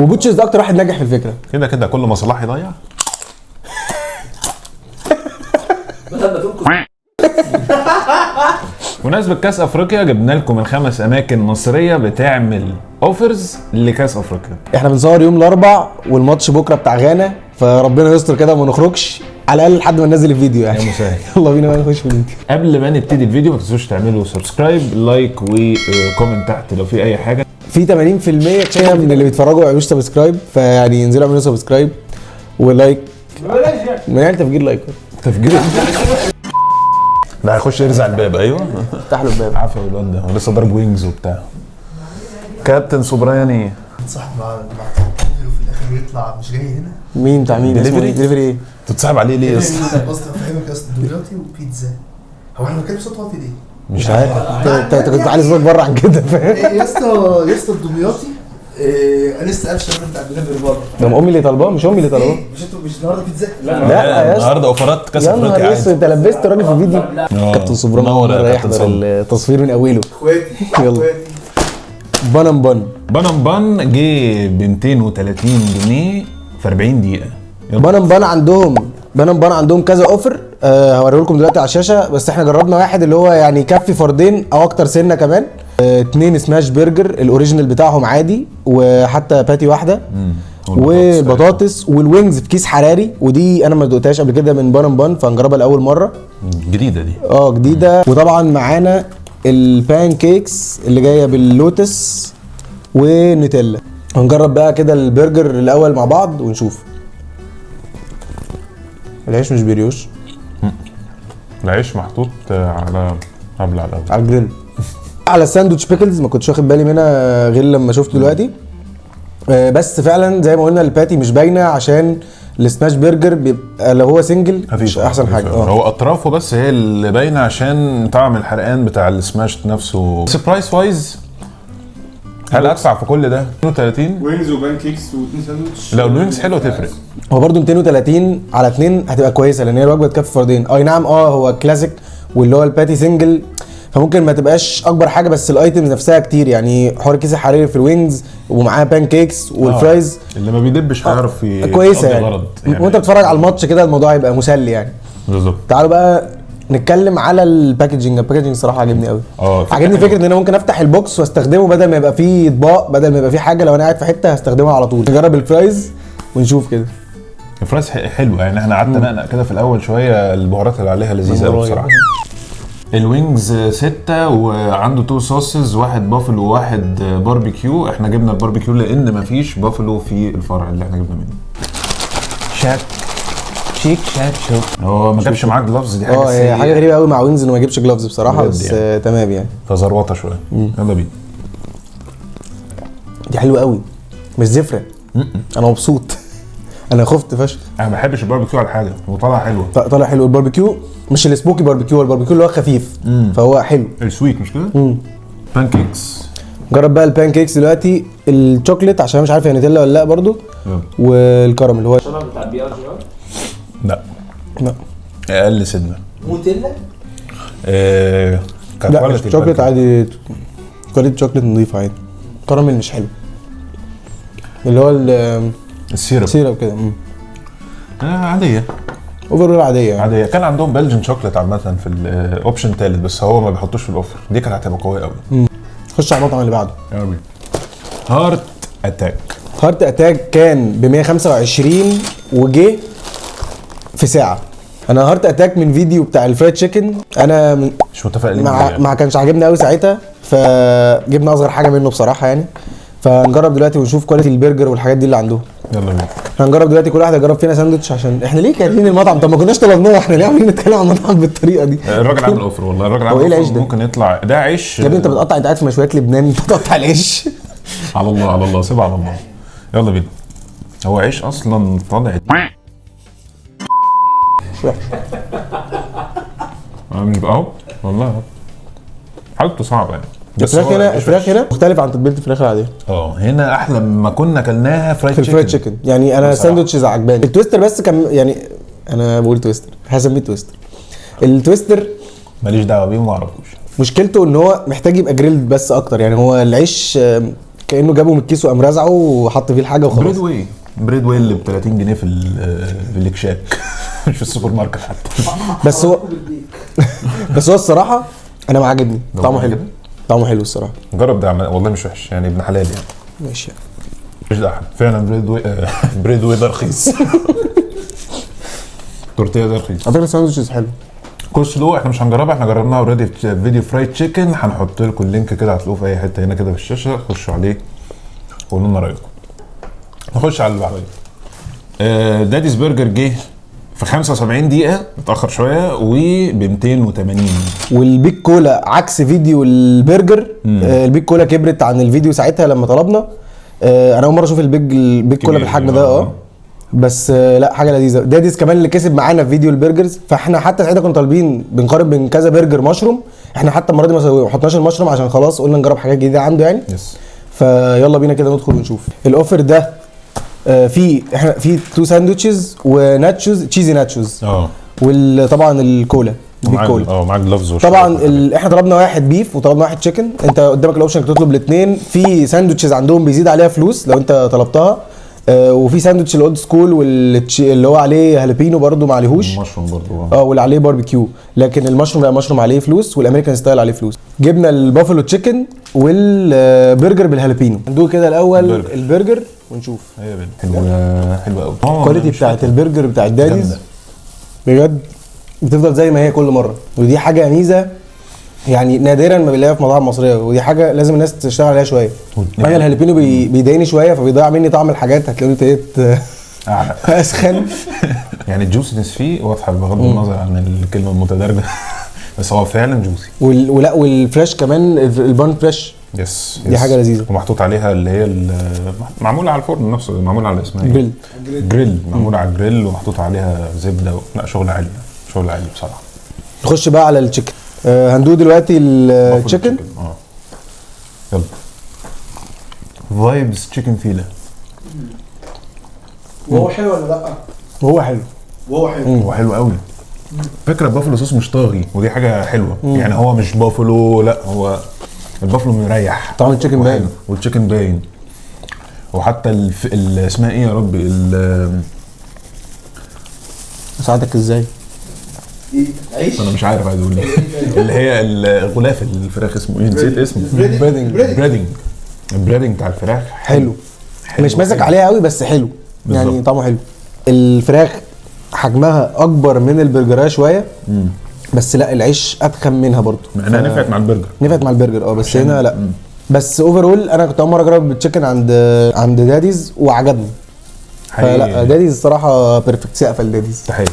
وبوتشز ده اكتر واحد ناجح في الفكره. كده كده كل ما صلاح يضيع بمناسبة كاس افريقيا جبنا لكم من 5 اماكن مصريه بتعمل اوفرز لكاس افريقيا. احنا بنصور يوم الاربع والماتش بكره بتاع غانا، فربنا يستر كده وما نخرجش على الاقل لحد ما ننزل الفيديو يعني. يا مسهل. يلا بينا بقى نخش في الفيديو. قبل ما نبتدي الفيديو ما تنسوش تعملوا سبسكرايب لايك وكومنت تحت لو في اي حاجه. في 80% شويه من اللي بيتفرجوا ما يعملوش سبسكرايب، فيعني ينزلوا يعملوا سبسكرايب ولايك. من يعني تفجير لايك تفجير ده هيخش يرزع الباب. ايوه افتح له الباب. عافيه الواد ده ولسه ضارب وينجز وبتاع. كابتن صبراني صاحب مع وفي الاخر يطلع مش جاي هنا. مين بتاع مين؟ دليفري؟ دليفري ايه؟ تتصاحب عليه ليه يا اسطى؟ اصلا فاهمك يا اسطى، دمياطي وبيتزا. هو احنا بنتكلم صوت واطي ليه؟ مش عارف. انت كنت عايز صوتك بره عن كده فاهم؟ يا اسطى يا اسطى الدمياطي انا لسه قال الشباب بتاع الدليفري بره. ده امي اللي طالباه مش امي اللي طالباه. مش انتوا مش النهارده بيتزا؟ لا يا اسطى النهارده اوفرات كاس يا افريقيا نهار عادي. اسود، انت لبست الراجل في الفيديو. كابتن صبران منور يا مره كابتن يحضر صبري. التصوير من اوله. اخواتي يلا. اخواتي. بانم بان. بانم بان جه ب 230 جنيه في 40 دقيقه. يلا. بانم بان عندهم كذا اوفر، هوريه لكم دلوقتي على الشاشه. بس احنا جربنا واحد اللي هو يعني يكفي فردين او اكتر سنه كمان. 2 سماش برجر الاوريجينال بتاعهم عادي، وحتى باتي واحده والبطاطس والوينجز في كيس حراري. ودي انا ما دقتهاش قبل كده من بانم بان، فهنجربها لاول مره. جديده دي. جديده. وطبعا معانا البان كيكس اللي جايه باللوتس ونيتيلا. هنجرب بقى كده البرجر الاول مع بعض ونشوف. العيش مش بريوش، العيش محطوط على قبل على الجريل. على الساندوتش بيكلز ما كنتش واخد بالي منها غير لما شفت دلوقتي. بس فعلا زي ما قلنا الباتي مش باينه، عشان السماش برجر بيبقى لو هو سنجل مش احسن حاجه. هو اطرافه بس هي اللي باينه عشان طعم الحرقان بتاع السماش نفسه. برايس وايز هل ادفع في كل ده 32 وينجز وبان كيكس و2 ساندوتش؟ لو الوينجز حلوه تفرق. هو برده 230 على 2 هتبقى كويسه، لان هي الوجبه تكفي فردين. اي نعم هو كلاسيك واللي هو الباتي سنجل، فممكن ما تبقاش اكبر حاجه، بس الايتمز نفسها كتير. يعني حوار كيس الحراري في الوينجز ومعاه بان كيكس والفرايز اللي ما بيدبش هيعرف كويسه يعني. وانت بتتفرج على الماتش كده الموضوع هيبقى مسلي يعني. بالظبط. تعالوا بقى نتكلم على الباكجينج صراحه عجبني قوي. عجبني فكره ان انا ممكن افتح البوكس واستخدمه بدل ما يبقى فيه اطباق، بدل ما يبقى فيه حاجه لو انا قاعد في حته هستخدمها على طول. نجرب الفرايز ونشوف كده. الفرايز حلوه يعني. احنا قعدنا نقنق كده في الاول شويه، البهارات اللي عليها لذيذه قوي بصراحه. الوينجز 6 وعنده 2 صوصز، واحد بافلو وواحد باربيكيو. احنا جبنا الباربيكيو لان مفيش بافلو في الفرع اللي احنا جبنا منه. شاك شوك. هو ما جابش معاه جلافز، دي حاجه هي حاجه غريبه قوي مع وينجز انه ما يجيبش جلافز بصراحه، بس يعني. تمام يعني. فزروطه شويه. يلا بينا. دي حلوه قوي مش زفره. انا مبسوط. انا خفت فشخ. انا ما بحبش الباربيكيو على حاجه وطالع حلو. طالع حلو الباربيكيو، مش السموكي باربيكيو، الباربيكيو اللي هو خفيف. فهو حلو. السويت مش كده؟ بان كيكس. جرب بقى البان كيكس دلوقتي. الشوكليت عشان مش عارف هي نيتيلا ولا لا برضو. والكراميل اللي هو بتاع بي ار جي ار؟ لا لا اقل سنه. موتيلا؟ لا شوكليت عادي، كواليتي شوكليت نضيف عادي. كراميل مش حلو، اللي هو السيرب كده. عاديه. اوفرول عاديه عاديه. كان عندهم بلجن شوكليت عامه في الاوبشن ثالث، بس هو ما بيحطوش في الاوفر. دي كانت هتبقى قويه قوي. خش على المطعم اللي بعده. يلا بينا. هارت اتاك كان ب 125 وجه في ساعه. انا هارت اتاك من فيديو بتاع الفرايد تشيكن، انا مش متفق ما كانش عاجبني قوي ساعتها، فجبنا اصغر حاجه منه بصراحه يعني. فنجرب دلوقتي ونشوف كواليتي البرجر والحاجات دي اللي عندهم. يلا بينا. هنجرب دلوقتي كل واحد يجرب فينا ساندوتش، عشان احنا ليه كارهين المطعم؟ طب ما كناش طلبناه، احنا ليه عاملين نتكلم عن المطعم بالطريقه دي؟ الراجل عامل اوفر والله. الراجل عامل هو ايه العيش ده؟ ممكن يطلع ده عيش يا ابني انت بتقطع، انت قاعد في مشويات لبنان بتقطع العيش. على الله سيبها على الله. يلا بينا. هو عيش اصلا طالع مش بقى اهو والله حالته صعبه يعني. الفراخ هنا مختلف عن تتبيله الفراخ العاديه. هنا احلى مما كنا اكلناها في الفرايد تشيكن يعني. انا ساندوتشز عجباني. التويستر بس كان يعني، انا بقول تويستر هسميه تويستر. التويستر ماليش دعوه بيه وما اعرفوش. مشكلته ان هو محتاج يبقى جريلد بس اكتر يعني. هو العيش كانه جابه من الكيس وقام رازعه وحط فيه الحاجه وخلاص. بريد واي اللي ب 30 جنيه في الاكشاك مش في السوبر ماركت حتى. بس هو الصراحه انا عاجبني طعمه حلو. عجبني؟ طعمه حلو الصراحه. جرب ده والله مش وحش يعني، ابن حلال يعني. ماشي مش ده احلى فعلا. بريد واي ده رخيص. تورتيه ده رخيص. على فكره الساندوتشز حلو. كوسلو احنا مش هنجربها، احنا جربناها اوريدي في فيديو فرايد تشيكن، هنحط لكم اللينك كده هتلاقوه في اي حته هنا كده في الشاشه، خشوا عليه وقولوا لنا رايكم. نخش على اللي بعده. داديز برجر جه في 75 دقيقه، متاخر شويه وب 280. والبيك كولا عكس فيديو البرجر. البيك كولا كبرت عن الفيديو ساعتها لما طلبنا. انا اول مره اشوف البيك كولا بالحجم ده. بس لا حاجه لذيذه. داديز كمان اللي كسب معانا في فيديو البرجرز، فاحنا حتى ساعتها كنا طالبين بنقارن بين كذا برجر مشروم. احنا حتى المره دي ما حطناش المشروم عشان خلاص قلنا نجرب حاجات جديده عنده يعني. يس. فيلا بينا كده ندخل ونشوف الاوفر ده. في احنا في 2 ساندوتشز وناتشوز، تشيزي ناتشوز. وطبعا الكولا بيك كولا. معاك جلوفز طبعا احنا طلبنا واحد بيف وطلبنا واحد تشيكن. انت قدامك الاوبشن تطلب الاثنين. في ساندوتشز عندهم بيزيد عليها فلوس لو انت طلبتها. وفي ساندوتش الاولد سكول اللي هو عليه هالبينو برده ما عليهوش. المشروم برده واللي عليه باربيكيو. لكن المشروم لا، مشروم عليه فلوس والامريكان ستايل عليه فلوس. جبنا البافلو تشيكن والبرجر بالهالبينو. ندوق كده الاول البرجر ونشوف. هي حلوه قوي. الكواليتي بتاعت البرجر بتاعت داديز بجد بتفضل زي ما هي كل مره، ودي حاجه ميزه يعني نادرا ما بنلاقيها في مطاعم مصريه، ودي حاجه لازم الناس تشتغل عليها شويه. انا الهالبينو بيضايقني شويه فبيضيع مني طعم الحاجات. هتلاقوني ابتديت اسخن. يعني الجوسنس فيه واضحه بغض النظر عن الكلمه المتدرجه. بس هو فعلا جوسي. ولا والفريش كمان البان فريش. يس. دي حاجه لذيذه. ومحطوط عليها اللي هي معموله على الفرن نفسه، معموله على اسمها جريل. جريل معموله على الجريل ومحطوط عليها زبده لا شغل عالي، شغل عالي بصراحه. نخش بقى على التشيكن. هندوق دلوقتي التشيكن. يلا. فايبز تشيكن فيلا. وهو حلو ولا لا؟ وهو حلو. هو حلو قوي. فكره البافلو صوص مش طاغي ودي حاجه حلوه. يعني هو مش بافلو، لا هو البافلو مريح. طعم التشيكن باين. والتشيكن باين. وحتى اسمها ايه يا ربي اساعدك ازاي؟ عيش. انا مش عارف عايز اقول ايه. اللي هي الغلاف الفراخ اسمه ايه؟ نسيت اسمه. بريدنج بتاع الفراخ حلو. مش ماسك عليها قوي بس حلو. بالزبط. يعني طعمه حلو. الفراخ حجمها اكبر من البرجرايه شويه. بس لا العيش اتخن منها برضو. معناها نفعت مع البرجر. نفعت مع البرجر بس هنا لا. بس اوفرول انا كنت اول مره اجرب التشيكن عند داديز وعجبني. فلا داديز الصراحه بيرفكت. سقف الداديز. تحيه.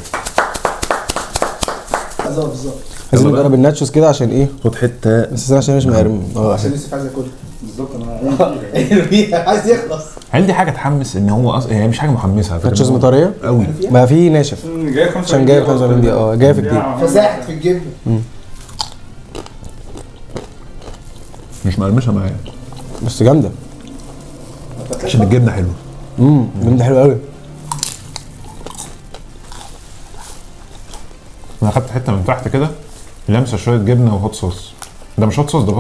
بالظبط. عايزين نجرب الناتشوز كده عشان ايه؟ خد حته بس عشان مش مقرم. عشان لسه عايز اكل. بالظبط انا عايز يخلص. هل دي حاجه تحمس ان هو هي مش حاجه محمسه على فكره. ناتشوز مطريه قوي. ما في ناشف عشان جايه 45 دقيقه. جايه في الجيب فساحت في الجبن. مش مقرمشه معايا بس جامده عشان الجبنه حلوه. جامده حلوه قوي. انا اخدت حته من تحت كده لمسه شويه جبنه وهوت صوص. ده مش هوت صوص، ده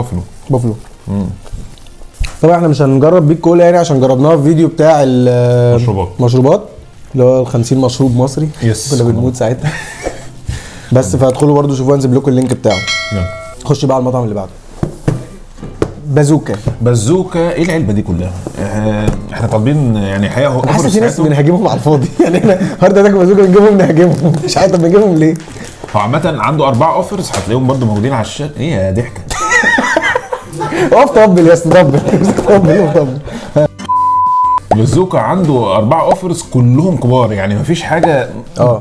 بافلو. طبعا احنا مش هنجرب بيك كولا يعني عشان جربناها في فيديو بتاع المشروبات اللي هو 50 مشروب مصري. كنا بنموت ساعتها. بس فهتدخلوا برضو شوفوا، هنسيب لكم اللينك بتاعه. خش بقى على المطعم اللي بعده. بازوكا. ايه العلبه دي كلها؟ احنا طالبين يعني حقيقه هو حاسس في ناس بنهاجمهم على الفاضي. يعني احنا النهارده ناكل بازوكا بنجيبهم نهاجمهم. مش عارف بنجيبهم ليه. هو عامه عنده 4 اوفرز هتلاقيهم برضو موجودين على الشاشه. ايه يا ضحكه. اقف طبل يا اسطى. طبل. بازوكا عنده 4 اوفرز كلهم كبار، يعني مفيش حاجه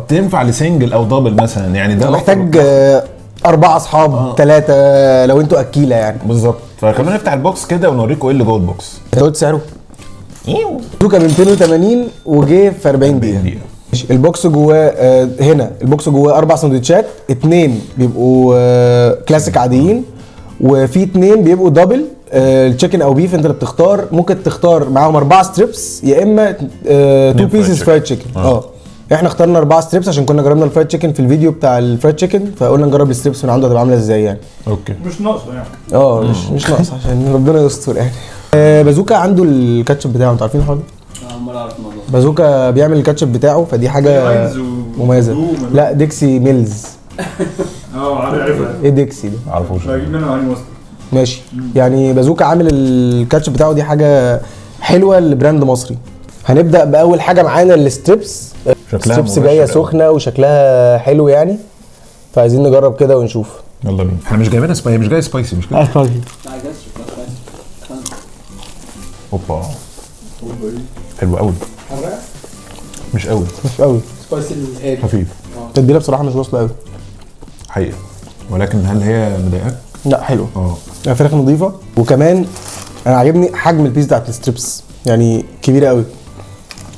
تنفع لسنجل او دبل مثلا. يعني ده محتاج 4 اصحاب 3 لو انتوا اكيله يعني. بالظبط. فخلينا نفتح البوكس كده ونوريكم ايه اللي جوه البوكس. انت قلت سعره؟ بازوكا ب 280 وجه في 40 دقيقه. البوكس جواه هنا البوكس جواه 4 سندوتشات. 2 بيبقوا كلاسيك عاديين وفي 2 بيبقوا دبل التشيكن او بيف. انت اللي بتختار. ممكن تختار معاهم 4 ستريبس يا اما 2 بيسز فرايد تشيكن. احنا اخترنا 4 ستريبس عشان كنا جربنا الفرايد تشيكن في الفيديو بتاع الفرايد تشيكن، فقلنا نجرب الستريبس من عنده هتبقى عامله ازاي يعني. اوكي. مش ناقصه يعني. مش ناقص عشان ربنا يستر يعني. بازوكا عنده الكاتشب بتاعه، انتوا عارفين الحوار ده؟ عمال اعرف الموضوع. بازوكا بيعمل الكاتشب بتاعه، فدي حاجه واينز مميزه. لا ديكسي ميلز. عارفها. ايه ديكسي ده؟ معرفوش. بجيب منه هاني ماستر. ماشي. يعني بازوكا عامل الكاتشب بتاعه، دي حاجه حلوه لبراند مصري. هنبدا باول حاجه معانا الستريبس. الستريبس جايه سخنه وشكلها حلو يعني، فعايزين نجرب كده ونشوف. يلا بينا. احنا مش جايبينها سبايسي، مش جاي سبايسي مش كده؟ لا جاش. اوبا حلو قوي. مش قوي، مش قوي، سبايسي الهادي. خفيف التتبيله بصراحه مش واصله قوي. حقيقة. ولكن هل هي مضايقاك؟ لا حلو. اه فراخ نظيفه، وكمان انا عاجبني حجم البيس بتاعت الستريبس، يعني كبيره قوي.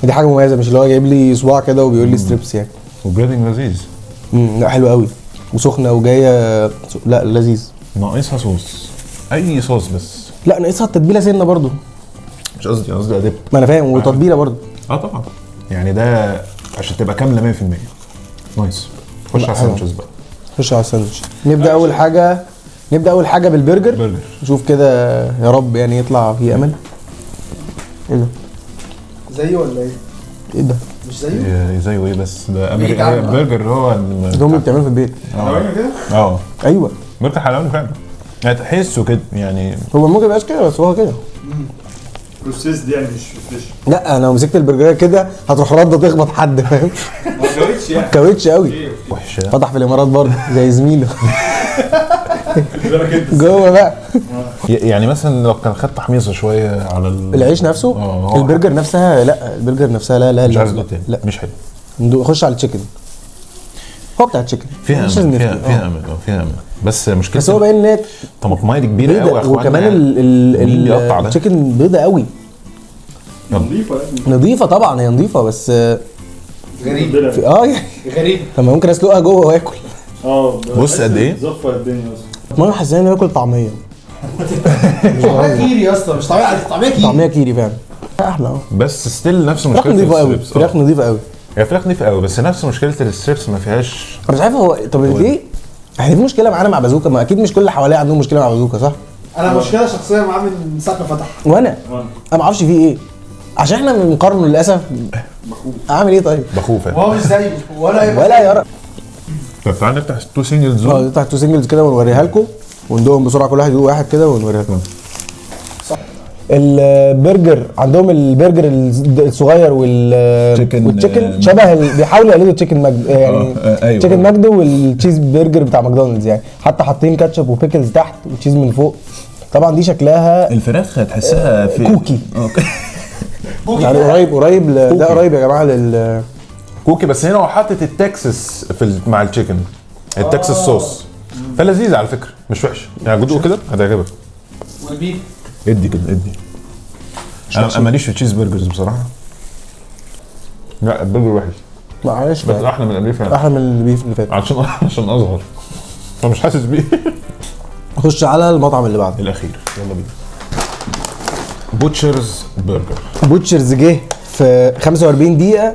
دي حاجه مميزه، مش اللي هو جايب لي صباع كده وبيقول لي ستريبس يعني. وبريدنج لذيذ. لا حلو قوي وسخنه وجايه. لا لذيذ. ناقصها صوص، اي صوص بس. لا ناقصها التتبيله سنه برضو. مش قصدي ادب. ما انا فاهم، وتتبيله برضو. طبعا يعني ده عشان تبقى كامله 100%. نايس. خش على الساندوتشز بقى. خش على الساندوتش. نبدا اول حاجه بالبرجر. برجر. نشوف كده، يا رب يعني يطلع فيه امل. ايه ده؟ زيه ولا ايه؟ ايه ده؟ مش زيه؟ زيه ايه بس ده بيت عامل. برجر هو ده امي بتعمله في البيت. حلوين كده؟ ايوه. برجر حلواني فعلا. يعني تحسه كده يعني. هو ممكن يبقاش كده بس هو كده. بروسيس دي يعني مش فريش. لا انا لو مسكت البرجر كده هتروح رده تخبط حد، فاهم؟ ما جاوتش يعني. كاوتش قوي. وحشه. فتح في الامارات برضه زي زميله بالك انت. جوه بقى. يعني مثلا لو كان خد تحميصه شويه على العيش نفسه. البرجر نفسها، لا البرجر نفسها لا مش عايز لا, تاني. لا. مش حلو. خش على التشيكن. هو بتاع التشيكن فيها مش لازم امل، نفتي. فيها امل، فيها امل. بس مشكلة بس هو باين ان هي طماطمايه دي كبيره قوي يا بيضة، اخوانا. وكمان مين بيقطع ده؟ التشيكن بيضه قوي. نظيفه يعني. نظيفه طبعا، هي نظيفه بس غريب. يعني غريب. لما ممكن اسلقها جوه واكل. بص قد ايه؟ ظفر الدنيا اصلا. ما انا حاسس اني باكل طعميه. طعميه كيري اصلا، مش طعميه عادي، طعميه كيري. طعميه كيري فعلا. احلى اهو. بس ستيل نفس فراخ مشكله نظيفه قوي، الستريبس. فراخ نظيفه قوي. هي فراخ نظيفه قوي بس نفس مشكله الستريبس، ما فيهاش. انا مش عارف هو طب ليه احنا في مشكله معانا مع بازوكا؟ ما اكيد مش كل اللي حواليا عندهم مشكله مع بازوكا، صح؟ انا مشكله شخصيه معاه من ساعه ما فتح. وانا ما اعرفش فيه ايه، عشان احنا بنقارنه للاسف. اعمل ايه طيب؟ بخوف يعني. وهو مش زيه ولا يا رب. طب تعالى نفتح تو سنجلز دول. نفتح تو سنجلز كده ونوريها لكم، وندوقهم بسرعه، كل واحد يدوق واحد كده ونوريها لكم. البرجر عندهم البرجر الصغير والتشيكن شبه بيحاولوا يقلدوا تشيكن ماجد يعني. أيوة. تشيكن ماجد والتشيز برجر بتاع ماكدونالدز يعني، حتى حاطين كاتشب وبيكلز تحت وتشيز من فوق. طبعا دي شكلها الفراخ تحسها في كوكي. يعني قريب ده قريب يا جماعه كوكي. بس هنا هو حاطط التكساس مع التشيكن، التكساس صوص. فلذيذ على فكره، مش وحش يعني. جدوه كده هتعجبك. والبيف ادي كده ادي. انا ماليش في تشيز برجرز بصراحه. لا البرجر وحش معلش بس احلى من البيف. احلى من البيف اللي فات. عشان اصغر فمش حاسس بيه. نخش على المطعم اللي بعده الاخير. يلا بينا. بوتشرز برجر. بوتشرز جه في 45 دقيقه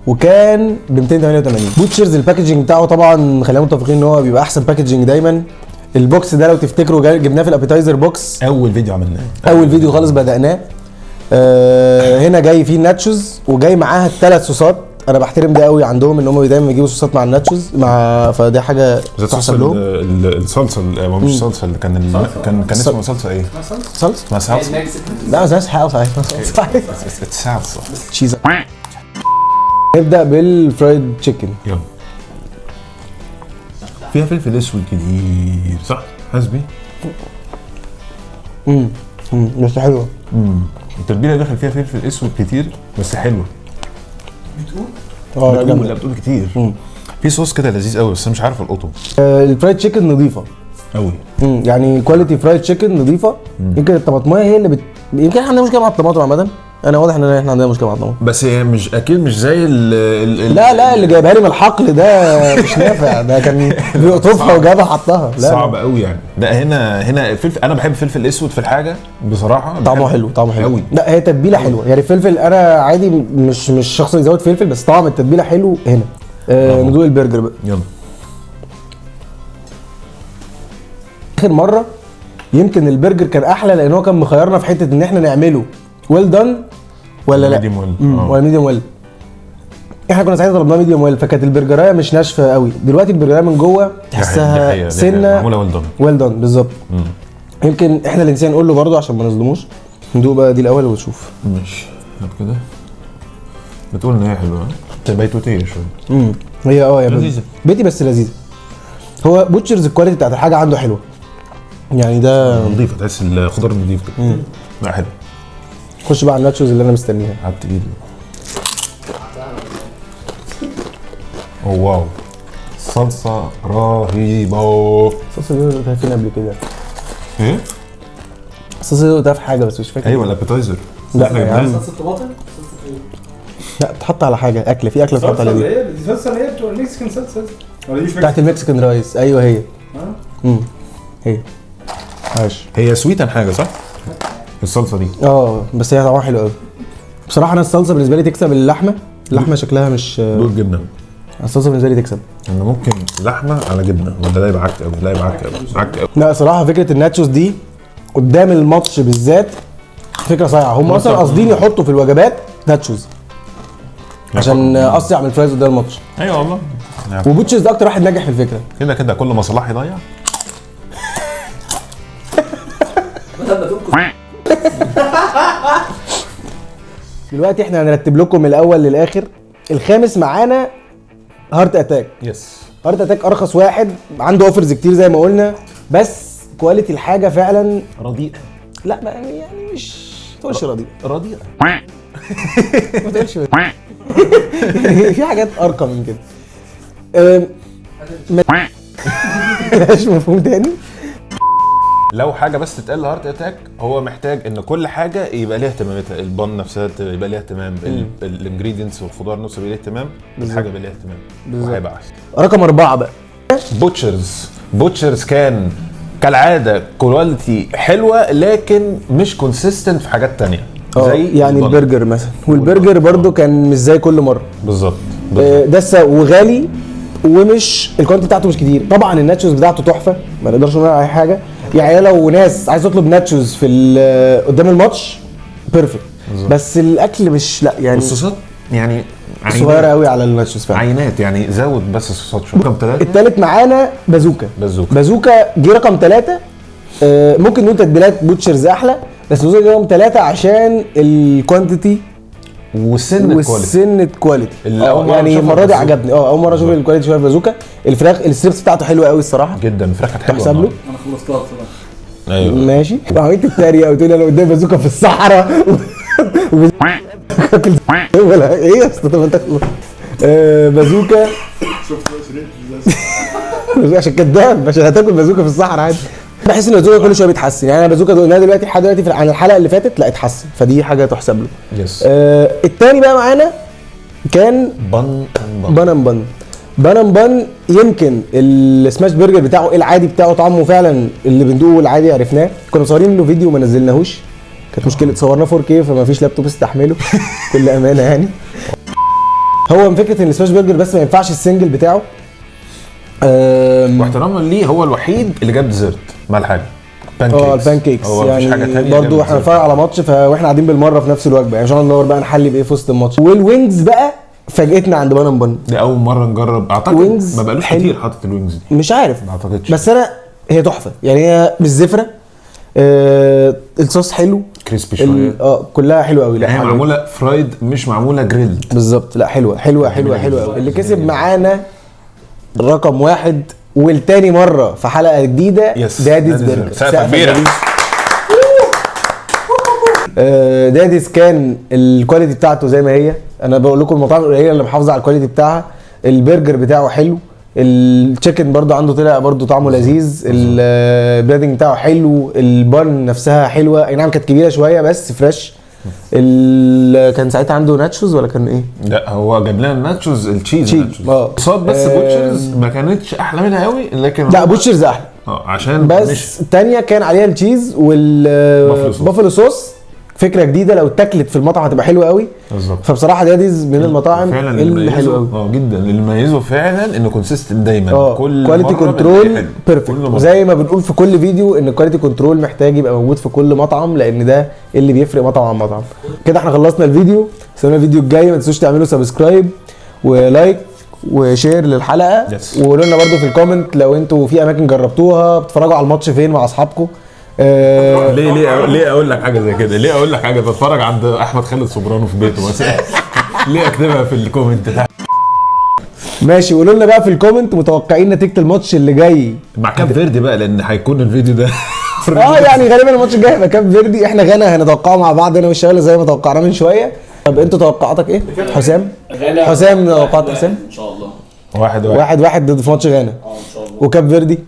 وكان ب 288. بوتشرز الباكجينج بتاعه طبعا خلينا متفقين ان هو بيبقى احسن باكجينج دايما. البوكس ده لو تفتكروا جبناه في الابيتايزر بوكس، اول فيديو عملناه، اول فيديو خالص بدأناه. هنا جاي فيه الناتشوز وجاي معاها الثلاث صوصات. انا بحترم ده قوي عندهم ان هم دايما بيجيبوا صوصات مع الناتشوز فدي حاجه تحسب لهم. الصلصه مش صلصه اللي كان اسمه صلصه ايه؟ صلصه؟ ما صلصه. لا ما اسمهاش حاجه صحيح. صلصه تشيز. نبدا بالفرايد تشيكن. يلا. فيها فلفل اسود كتير صح؟ حاسس بيه؟ بس حلوه. التتبيله داخل فيها فلفل اسود كتير بس حلوه. بتقول كتير. في صوص كده لذيذ قوي بس انا مش عارف القطه. الفرايد تشيكن نظيفه قوي. يعني كواليتي فرايد تشيكن نظيفه. يمكن الطماطمايه هي اللي يمكن احنا عندنا مشكله مع الطماطم عامه. انا واضح ان احنا عندنا مشكله مع الطماطم. بس هي مش اكيد مش زي لا اللي جايبها لي من الحقل ده مش نافع. ده كان بيقطفها وجابها حطها. لا صعب قوي يعني. لا هنا الفلفل، انا بحب الفلفل الاسود في الحاجه بصراحه. طعمه حلو قوي. لا هي تتبيله حلوه يعني. الفلفل انا عادي مش شخص يزود فلفل، بس طعم التتبيله حلو هنا. ندوق البرجر بقى. يلا. اخر مره يمكن البرجر كان احلى لان هو كان مخيرنا في حته ان احنا نعمله ويل دان ولا لا، ميديوم ويل ولا ميديوم ويل. احنا كنا ساعتها طلبناها ميديوم ويل، فكانت البرجرايه مش ناشفه قوي. دلوقتي البرجرايه من جوه تحسها سنه معموله ويل دان. ويل دان بالظبط. يمكن احنا اللي نسينا نقول له برضه عشان ما نظلموش. ندوق بقى دي الاول وتشوف. ماشي هات كده. بتقول ان هي حلوه بيتوتيه شويه. هي يا لذيذة. بيتي بس لذيذه. هو بوتشرز الكواليتي بتاعت الحاجه عنده حلوه يعني، ده نظيفه تحس الخضار نظيف كده. لا حلو. خش بقى على الناتشوز اللي انا مستنيها. قعدت ايدي. اوه واو صلصه رهيبه. الصوص اللي قلتها فين قبل كده؟ ايه؟ الصوص اللي قلتها في حاجه بس مش فاكر. ايوه الابيتايزر. لا يا عم، صلصه طماطم. لا بتحط على حاجه اكله، في اكله بتحط على دي الصلصه اللي هي بتوع المكسيكان صلصه ولا دي مش بتاعت المكسيكان رايس. ايوه هي هي عاش. هي سويتن حاجه صح؟ الصلصه دي بس هي طعمها حلو قوي بصراحه. انا الصلصه بالنسبه لي تكسب اللحمه شكلها مش دول جبنه. الصلصه بالنسبه لي تكسب. انا ممكن لحمه على جبنه ولا لا يبقى عك قوي. لا يبقى عك قوي عك قوي. لا صراحه فكره الناتشوز دي قدام الماتش بالذات فكره صايعه. هم اصلا قاصدين يحطوا في الوجبات ناتشوز عشان اسرع من الفرايز قدام الماتش. ايوه والله. وبوتشرز ده اكتر واحد ناجح في الفكره. كده كل ما صلاح يضيع دلوقتي احنا هنرتب لكم من الاول للاخر. الخامس معانا هارت اتاك. يس. هارت اتاك ارخص واحد، عنده اوفرز كتير زي ما قلنا، بس كواليتي الحاجه فعلا رديئه. لا يعني مش تقولش رديئه. ما تقولش يعني في حاجات ارقى من كده. مش مفهوم تاني. لو حاجه بس تتقال هارت اتاك هو محتاج ان كل حاجه يبقى ليها اهتماماتها. البن نفسها يبقى ليها اهتمام، الانجريدينتس والخضار نفسه يبقى ليه اهتمام، الحاجه يبقى ليها اهتمام وهيبقى احسن. رقم 4 بقى بوتشرز كان كالعاده كواليتي حلوه لكن مش كونسيستنت في حاجات تانية زي يعني البرجر مثلا. والبرجر برضو كان مش زي كل مره بالظبط. دسه وغالي ومش الكوانتي بتاعته مش كتير. طبعا الناتشوز بتاعته تحفه ما نقدرش نقول على اي حاجه يعني. لو ناس عايز تطلب ناتشوز في قدام الماتش بيرفكت، بس الاكل مش لا يعني. الصوصات يعني صغيره قوي على الناتشوز فعلا. عينات يعني زود بس الصوصات شويه. رقم 3 الثالث معانا بازوكا جه رقم 3. ممكن نقول تتبيلات بوتشرز احلى، بس بازوكا جه رقم 3 عشان الكوانتيتي والسنة كواليتي. يعني المره دي عجبني. اول مره اشوف الكواليتي شويه في بازوكا. الفراخ الستريبس بتاعته حلوه قوي الصراحه جدا. الفراخ كانت حلوه. تحسب له. انا خلصتها بصراحه. ايوه ماشي. وعملت التريقه وتقول انا قدام بازوكا في الصحراء ولا ايه يا اسطى؟ طب انت بازوكا شفت شريط عشان كداب، عشان هتاكل بازوكا في الصحراء عادي. بحس ان بازوكا كل شويه بيتحسن يعني. انا بازوكا دقناها دلوقتي لحد دلوقتي عن الحلقه اللي فاتت لا اتحسن، فدي حاجه تحسب له. يس. التاني بقى معانا كان بن. يمكن السماش برجر بتاعه العادي بتاعه طعمه فعلا اللي بندوقه العادي عرفناه. كنا مصورين له فيديو وما نزلناهوش، كانت مشكله صورناه 4K فما فيش لابتوب استحمله كل امانه يعني. هو من فكره ان السماش برجر بس ما ينفعش السنجل بتاعه. واحتراما ليه هو الوحيد اللي جاب ديزرت مع الحاجه البان كيكس يعني. برضو احنا بنتفرج على ماتش واحنا قاعدين بالمره في نفس الوجبه يعني، مش هندور بقى نحلي بايه في وسط الماتش. والوينجز بقى فاجئتنا عند بن. دي اول مره نجرب اعتقد. ما بقالوش كتير حاطط الوينجز دي، مش عارف ما اعتقدش. بس هي تحفه يعني. هي مش زفره. الصوص حلو كريسبي شويه. كلها حلوه قوي. لا هي معموله فرايد مش معموله جريلد بالظبط. لا حلوه قوي. اللي كسب معانا رقم 1 والتاني مره في حلقه جديده داديز برجر. سقفه كبيره. داديز كان الكواليتي بتاعته زي ما هي. انا بقول لكم المطاعم القليله اللي محافظه على الكواليتي بتاعها. البرجر بتاعه حلو، التشيكن برضو عنده طلع برضو طعمه لذيذ، البريدنج بتاعه حلو، البان نفسها حلوه. اي نعم كانت كبيره شويه بس فريش. كان ساعتها عنده ناتشوز ولا كان ايه؟ لا هو جاب لنا الناتشوز التشيز صوت بس. بوتشرز ما كانتش احلى منها قوي لكن لا بوتشرز احلى عشان بس الثانيه كان عليها التشيز والبافلو صوص فكره جديده لو اتاكلت في المطعم هتبقى حلوه قوي. بالظبط. فبصراحه دياديز من المطاعم فعلا اللي حلوه قوي. جدا. اللي يميزه فعلا انه كونسيستنت دايما. كل كواليتي مرة كنترول بتلاقيه حلو. بيرفكت. كل مرة. زي ما بنقول في كل فيديو ان الكواليتي كنترول محتاج يبقى موجود في كل مطعم، لان ده اللي بيفرق مطعم عن مطعم. كده احنا خلصنا الفيديو. استنوا الفيديو الجاي، ما تنسوش تعملوا سبسكرايب ولايك وشير للحلقه. Yes. وقولوا لنا برده في الكومنت لو انتوا في اماكن جربتوها، بتتفرجوا على الماتش فين مع اصحابكم. ليه اقول لك حاجه زي كده؟ ليه اقول لك حاجه بتفرج عند احمد خالد صبرانو في بيته مثلا؟ ليه اكتبها في الكومنت ده؟ ماشي. قولوا لنا بقى في الكومنت متوقعين نتيجه الماتش اللي جاي مع كاب فيردي بقى، لان هيكون الفيديو ده يعني غالبا الماتش الجاي هيبقى كاب فيردي. احنا غانا هنتوقعه مع بعض انا والشباب زي ما توقعناه من شويه. طب انتوا توقعاتك ايه؟ حسام توقعات حسام ان شاء الله 1-1 ضد في ماتش غانا. ان شاء الله. وكاب فيردي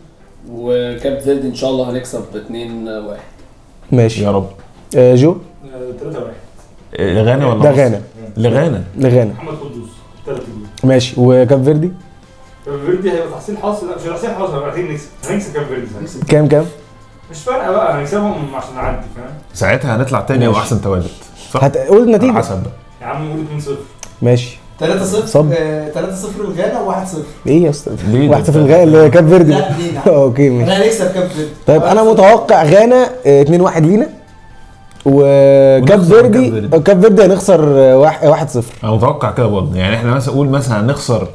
وكاب فيردي ان شاء الله هنكسب 2-1. ماشي. يا رب. جو 3-1 غانا ولا ده مصر؟ غانا لغانا. محمد قدوس 3 جول. ماشي. وكاب فيردي كاب فيردي هيبقى تحصيل حاصل. لا مش تحصيل حاصل، هيبقى رايحين هنكسب كاب فيردي. كام مش فارقه بقى، هنكسبهم عشان نعدي، فاهم؟ ساعتها هنطلع تاني او احسن توالت. صح؟ هتقول على النتيجه. حسب بقى. يا عم نقول 2-0. ماشي. 3-0 صب. 3-0 لغانا و1-0 ايه يا اسطى؟ ليه 1 ده؟ 0 اللي كاب فيردي. لا لينا. اوكي ماشي. احنا هنكسب كاب فيردي. طيب انا متوقع غانا 2-1 لينا. وكاب ونخسر من فيردي كاب كاب فيردي هنخسر 1-0. انا متوقع كده برضه. يعني احنا مثلا قول مثلا هنخسر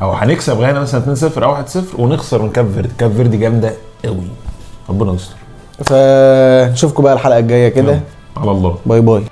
او هنكسب غانا مثلا 2-0 او 1-0 ونخسر من كاب فيردي. كاب فيردي جامده قوي، ربنا يستر. فنشوفكم بقى الحلقه الجايه كده. على الله. باي باي.